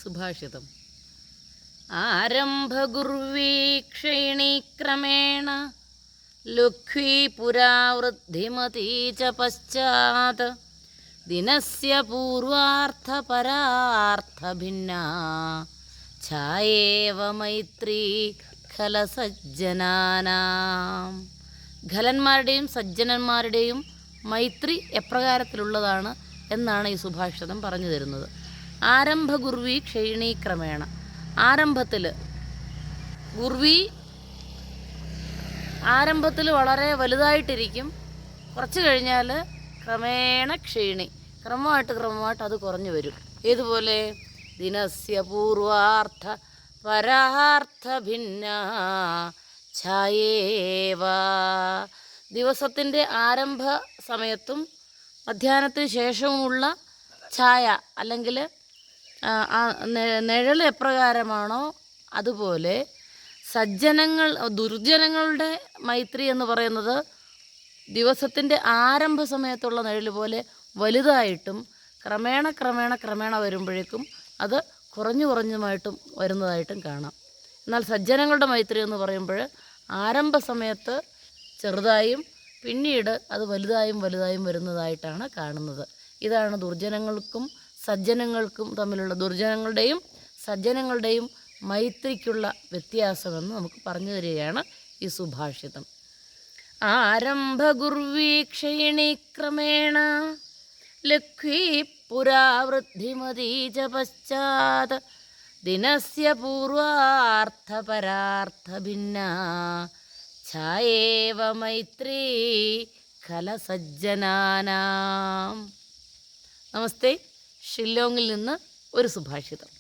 സുഭാഷിതം. ആരംഭഗുർവീക്ഷയിണീക്രമേണ ലുക്ഷ്വീ പുരാവൃദ്ധിമതീ ച പശ്ചാത് ദിനസ്യ പൂർവാർത്ഥപരാർത്ഥഭിന്നാ ഛായേവ മൈത്രീ ഖലസജ്ജനാനാം. ഖലന്മാരുടെയും സജ്ജനന്മാരുടെയും മൈത്രി എപ്രകാരത്തിലുള്ളതാണ് എന്നാണ് ഈ സുഭാഷിതം പറഞ്ഞു തരുന്നത്. ആരംഭഗുർവി ക്ഷയിണീക്രമേണ. ആരംഭത്തിൽ ഗുർവി ആരംഭത്തിൽ വളരെ വലുതായിട്ടിരിക്കും. കുറച്ച് കഴിഞ്ഞാൽ ക്രമേണ ക്ഷീണി, ക്രമമായിട്ട് അത് കുറഞ്ഞു വരും. ഏതുപോലെ? ദിനസ്യ പൂർവാർത്ഥ പരാർത്ഥ ഭിന്ന ഛായേവ. ദിവസത്തിൻ്റെ ആരംഭ സമയത്തും മധ്യാഹ്നത്തിന് ശേഷവുമുള്ള ഛായ അല്ലെങ്കിൽ നിഴൽ എപ്രകാരമാണോ അതുപോലെ ദുർജനങ്ങളുടെ മൈത്രി എന്ന് പറയുന്നത് ദിവസത്തിൻ്റെ ആരംഭ സമയത്തുള്ള നിഴൽ പോലെ വലുതായിട്ടും ക്രമേണ വരുമ്പോഴേക്കും അത് കുറഞ്ഞുമായിട്ടും വരുന്നതായിട്ടും കാണാം. എന്നാൽ സജ്ജനങ്ങളുടെ മൈത്രി എന്ന് പറയുമ്പോൾ ആരംഭ സമയത്ത് ചെറുതായും പിന്നീട് അത് വലുതായും വരുന്നതായിട്ടാണ് കാണുന്നത്. ഇതാണ് ദുർജനങ്ങൾക്കും സജ്ജനങ്ങൾക്കും തമ്മിലുള്ള, ദുർജനങ്ങളുടെയും സജ്ജനങ്ങളുടെയും മൈത്രിക്കുള്ള വ്യത്യാസമെന്ന് നമുക്ക് പറഞ്ഞു തരികയാണ് ഈ സുഭാഷിതം. ആരംഭഗുർവീക്ഷയിണീക്രമേണ ലക്ഷ്മീ പുരാവൃദ്ധിമതീ ച പശ്ചാത് ദിനസ്യ പൂർവാർത്ഥപരാർത്ഥഭിന്നാ ഛായേവ മൈത്രീ ഖലസജ്ജനാനാം. നമസ്തേ. ഷില്ലോങ്ങിൽ നിന്ന് ഒരു സുഭാഷിതം.